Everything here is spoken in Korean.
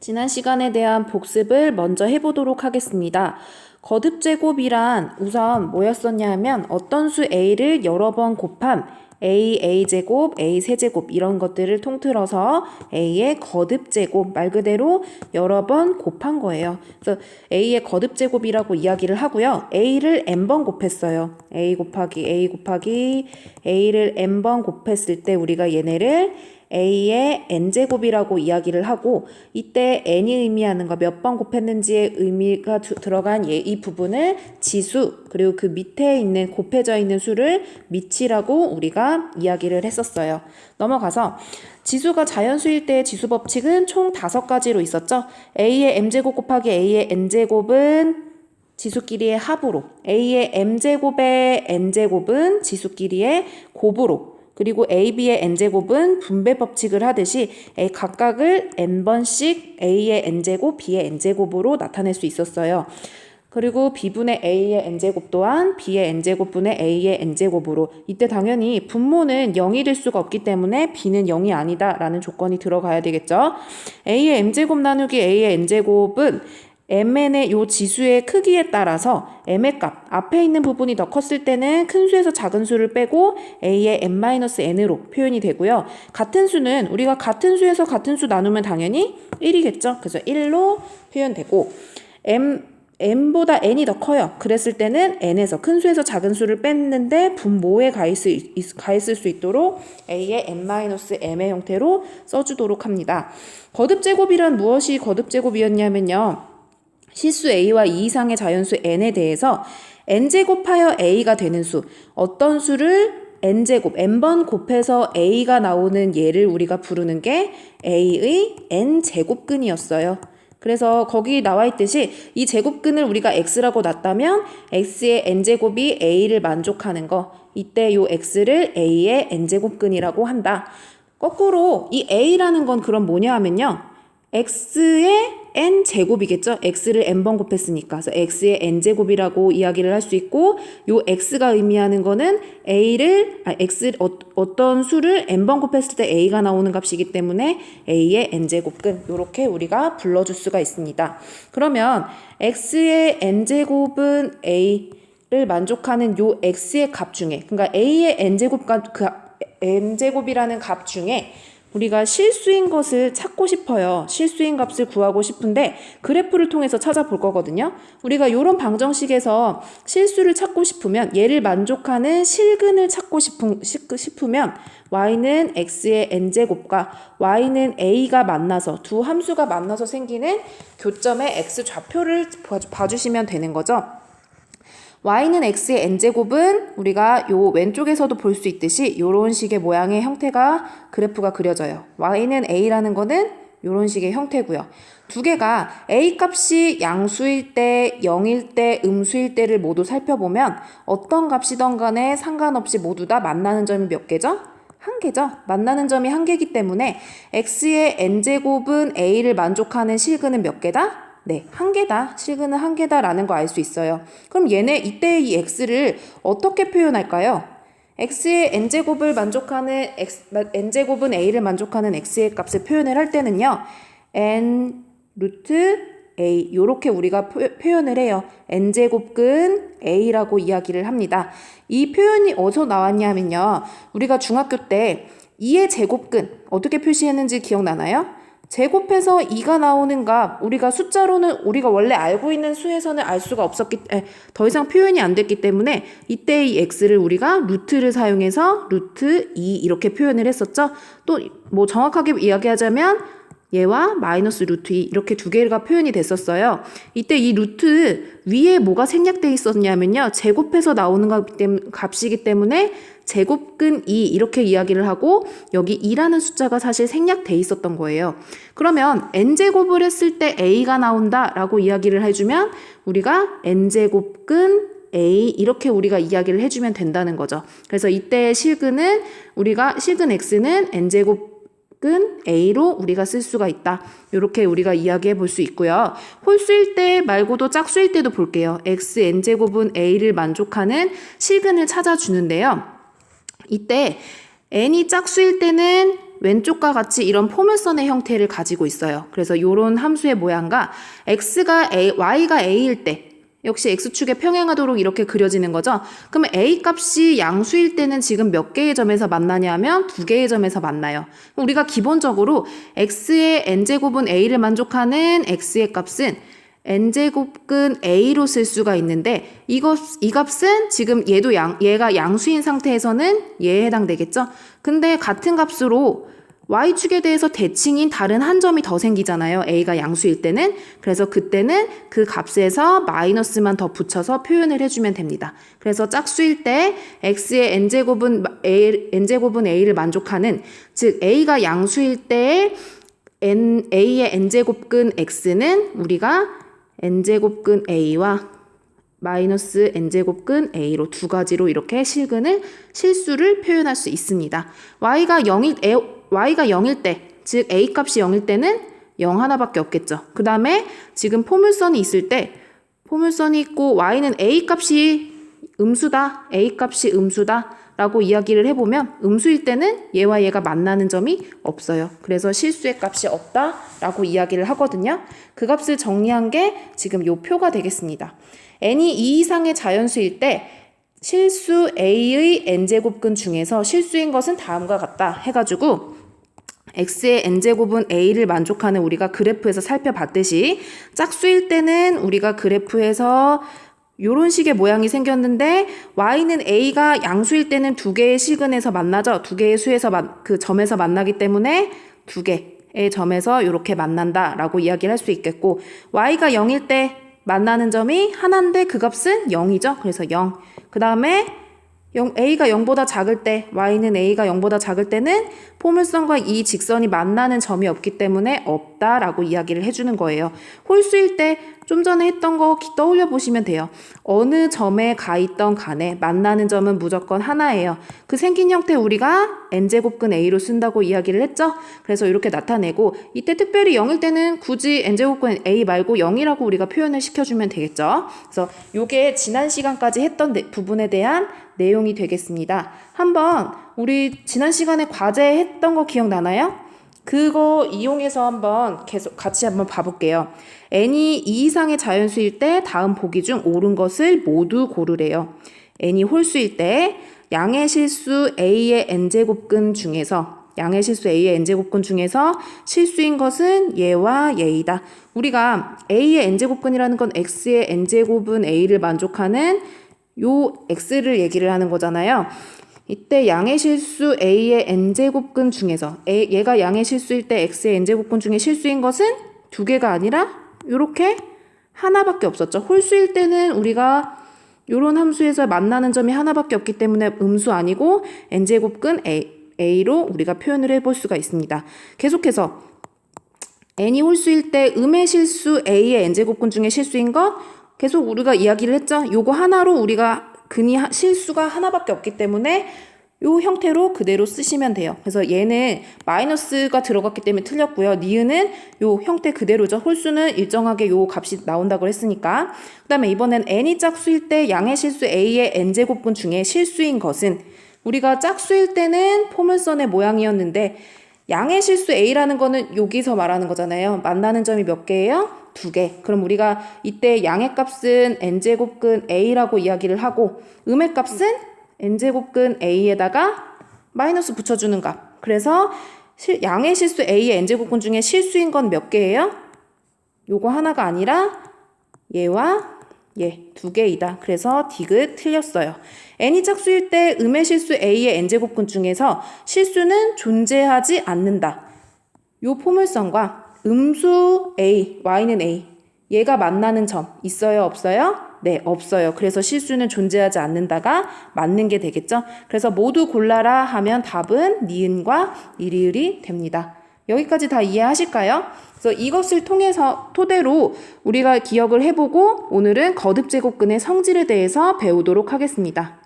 지난 시간에 대한 복습을 먼저 해보도록 하겠습니다. 거듭제곱이란 우선 뭐였었냐 하면 어떤 수 A를 여러 번 곱함 A제곱, A세제곱 이런 것들을 통틀어서 A의 거듭제곱 말 그대로 여러 번 곱한 거예요. 그래서 A의 거듭제곱이라고 이야기를 하고요. A를 n번 곱했어요. A 곱하기 A를 n번 곱했을 때 우리가 얘네를 A의 n제곱이라고 이야기를 하고 이때 n이 의미하는 거 몇 번 곱했는지의 의미가 들어간 이 부분을 지수 그리고 그 밑에 있는 곱해져 있는 수를 미치라고 우리가 이야기를 했었어요. 넘어가서 지수가 자연수일 때의 지수 법칙은 총 5가지로 있었죠. A의 m제곱 곱하기 A의 n제곱은 지수끼리의 합으로 A의 m제곱의 n제곱은 지수끼리의 곱으로 그리고 AB의 n제곱은 분배 법칙을 하듯이 각각을 n번씩 A의 n제곱, B의 n제곱으로 나타낼 수 있었어요. 그리고 B분의 A의 n제곱 또한 B의 n제곱분의 A의 n제곱으로 이때 당연히 분모는 0이 될 수가 없기 때문에 B는 0이 아니다 라는 조건이 들어가야 되겠죠. A의 m제곱 나누기 A의 n제곱은 mn의 요 지수의 크기에 따라서 m의 값 앞에 있는 부분이 더 컸을 때는 큰 수에서 작은 수를 빼고 a의 n-n으로 표현이 되고요. 같은 수는 우리가 같은 수에서 같은 수 나누면 당연히 1이겠죠. 그래서 1로 표현되고 m보다 n이 더 커요. 그랬을 때는 n에서 큰 수에서 작은 수를 뺐는데 분모에 가 있을 수 있도록 a의 n-m의 형태로 써주도록 합니다. 거듭제곱이란 무엇이 거듭제곱이었냐면요. 실수 a와 2 이상의 자연수 n에 대해서 n제곱하여 a가 되는 수, 어떤 수를 n제곱, n번 곱해서 a가 나오는 얘를 우리가 부르는 게 a의 n제곱근이었어요. 그래서 거기 나와 있듯이 이 제곱근을 우리가 x라고 놨다면 x의 n제곱이 a를 만족하는 거, 이때 요 x를 a의 n제곱근이라고 한다. 거꾸로 이 a라는 건 그럼 뭐냐 하면요. x의 n제곱이겠죠? x를 n번 곱했으니까. 그래서 x의 n제곱이라고 이야기를 할 수 있고 요 x가 의미하는 거는 어떤 수를 n번 곱했을 때 a가 나오는 값이기 때문에 a의 n제곱근 이렇게 우리가 불러줄 수가 있습니다. 그러면 x의 n제곱은 a를 만족하는 요 x의 값 중에 그러니까 a의 n제곱이라는 값 중에 우리가 실수인 것을 찾고 싶어요. 실수인 값을 구하고 싶은데 그래프를 통해서 찾아볼 거거든요. 우리가 이런 방정식에서 실수를 찾고 싶으면 얘를 만족하는 실근을 찾고 싶으면 y는 x의 n제곱과 y는 a가 만나서 두 함수가 만나서 생기는 교점의 x 좌표를 봐주시면 되는 거죠. y는 x의 n제곱은 우리가 요 왼쪽에서도 볼 수 있듯이 이런 식의 모양의 형태가 그래프가 그려져요. y는 a라는 거는 이런 식의 형태고요. 두 개가 a 값이 양수일 때, 0일 때, 음수일 때를 모두 살펴보면 어떤 값이든 간에 상관없이 모두 다 만나는 점이 몇 개죠? 한 개죠. 만나는 점이 한 개이기 때문에 x의 n제곱은 a를 만족하는 실근은 몇 개다? 네, 한 개다. 실근은 한 개다라는 거 알 수 있어요. 그럼 얘네 이때 이 x를 어떻게 표현할까요? x의 n제곱을 만족하는 n제곱은 a를 만족하는 x의 값을 표현을 할 때는요. n 루트 a 요렇게 우리가 표현을 해요. n제곱근 a라고 이야기를 합니다. 이 표현이 어디서 나왔냐면요. 우리가 중학교 때 2의 제곱근 어떻게 표시했는지 기억나나요? 제곱해서 2가 나오는 값 우리가 숫자로는 우리가 원래 알고 있는 수에서는 알 수가 더 이상 표현이 안 됐기 때문에 이때 이 x를 우리가 루트를 사용해서 루트 2 이렇게 표현을 했었죠. 또 뭐 정확하게 이야기하자면 얘와 마이너스 루트 2 이렇게 두 개가 표현이 됐었어요. 이때 이 루트 위에 뭐가 생략되어 있었냐면요. 제곱해서 나오는 값이기 때문에 제곱근 2 이렇게 이야기를 하고 여기 2라는 숫자가 사실 생략되어 있었던 거예요. 그러면 n제곱을 했을 때 a가 나온다 라고 이야기를 해주면 우리가 n제곱근 a 이렇게 우리가 이야기를 해주면 된다는 거죠. 그래서 이때의 실근 x는 n제곱 근 a로 우리가 쓸 수가 있다. 이렇게 우리가 이야기해 볼 수 있고요. 홀수일 때 말고도 짝수일 때도 볼게요. x n제곱은 a를 만족하는 실근을 찾아주는데요. 이때 n이 짝수일 때는 왼쪽과 같이 이런 포물선의 형태를 가지고 있어요. 그래서 이런 함수의 모양과 y가 a일 때 역시 x축에 평행하도록 이렇게 그려지는 거죠. 그러면 a 값이 양수일 때는 지금 몇 개의 점에서 만나냐면 두 개의 점에서 만나요. 우리가 기본적으로 x의 n제곱은 a를 만족하는 x의 값은 n제곱근 a로 쓸 수가 있는데 이 값은 지금 얘가 양수인 상태에서는 얘에 해당되겠죠. 근데 같은 값으로 y축에 대해서 대칭인 다른 한 점이 더 생기잖아요. a가 양수일 때는. 그래서 그때는 그 값에서 마이너스만 더 붙여서 표현을 해주면 됩니다. 그래서 짝수일 때 x의 n제곱은 a를 만족하는, 즉 a가 양수일 때 a의 n제곱근 x는 우리가 n제곱근 a와 마이너스 n제곱근 a로 두 가지로 이렇게 실수를 표현할 수 있습니다. y가 0일 때, 즉 a 값이 0일 때는 0 하나밖에 없겠죠. 그 다음에 지금 포물선이 있을 때, 포물선이 있고 y는 a 값이 음수다 라고 이야기를 해보면 음수일 때는 얘와 얘가 만나는 점이 없어요. 그래서 실수의 값이 없다 라고 이야기를 하거든요. 그 값을 정리한 게 지금 요 표가 되겠습니다. n이 2 이상의 자연수일 때 실수 a의 n제곱근 중에서 실수인 것은 다음과 같다 해가지고 x의 n제곱은 a를 만족하는 우리가 그래프에서 살펴봤듯이 짝수일 때는 우리가 그래프에서 요런 식의 모양이 생겼는데 y는 a가 양수일 때는 두 개의 실근에서 만나죠. 두 개의 수에서 그 점에서 만나기 때문에 두 개의 점에서 이렇게 만난다 라고 이야기를 할 수 있겠고, y가 0일 때 만나는 점이 하나인데 그 값은 0이죠. 그래서 0. 그 다음에 a가 0보다 작을 때, y는 a가 0보다 작을 때는 포물선과 이 직선이 만나는 점이 없기 때문에 없다라고 이야기를 해주는 거예요. 홀수일 때 좀 전에 했던 거 떠올려 보시면 돼요. 어느 점에 가 있던 간에 만나는 점은 무조건 하나예요. 그 생긴 형태 우리가 n제곱근 a로 쓴다고 이야기를 했죠. 그래서 이렇게 나타내고, 이때 특별히 0일 때는 굳이 n제곱근 a 말고 0이라고 우리가 표현을 시켜주면 되겠죠. 그래서 이게 지난 시간까지 했던 부분에 대한 내용이 되겠습니다. 한번 우리 지난 시간에 과제 했던 거 기억나나요? 그거 이용해서 한번 계속 같이 한번 봐볼게요. n이 2 이상의 자연수일 때 다음 보기 중 옳은 것을 모두 고르래요. n이 홀수일 때 양의 실수 a의 n제곱근 중에서 실수인 것은 얘와 얘이다. 우리가 a의 n제곱근이라는 건 x의 n제곱은 a를 만족하는 요 x를 얘기를 하는 거잖아요. 이때 양의 실수 a의 n제곱근 중에서 얘가 양의 실수일 때 x의 n제곱근 중에 실수인 것은 두 개가 아니라 요렇게 하나밖에 없었죠. 홀수일 때는 우리가 요런 함수에서 만나는 점이 하나밖에 없기 때문에 음수 아니고 n제곱근 a로 우리가 표현을 해볼 수가 있습니다. 계속해서 n이 홀수일 때 음의 실수 a의 n제곱근 중에 실수인 거 계속 우리가 이야기를 했죠. 요거 하나로 우리가 실수가 하나밖에 없기 때문에 요 형태로 그대로 쓰시면 돼요. 그래서 얘는 마이너스가 들어갔기 때문에 틀렸고요. 니은은 요 형태 그대로죠. 홀수는 일정하게 요 값이 나온다고 했으니까. 그 다음에 이번엔 n이 짝수일 때 양의 실수 a의 n제곱분 중에 실수인 것은, 우리가 짝수일 때는 포물선의 모양이었는데 양의 실수 a라는 거는 여기서 말하는 거잖아요. 만나는 점이 몇 개예요? 두 개. 그럼 우리가 이때 양의 값은 n제곱근 a라고 이야기를 하고 음의 값은 n제곱근 a에다가 마이너스 붙여주는 값. 그래서 양의 실수 a의 n제곱근 중에 실수인 건 몇 개예요? 요거 하나가 아니라 얘와 얘 두 개이다. 그래서 디귿 틀렸어요. n이 짝수일 때 음의 실수 a의 n제곱근 중에서 실수는 존재하지 않는다. 요 포물선과 음수 a, y는 a, 얘가 만나는 점 있어요, 없어요? 네, 없어요. 그래서 실수는 존재하지 않는다가 맞는 게 되겠죠. 그래서 모두 골라라 하면 답은 니은과 이리을이 됩니다. 여기까지 다 이해하실까요? 그래서 이것을 토대로 우리가 기억을 해보고 오늘은 거듭제곱근의 성질에 대해서 배우도록 하겠습니다.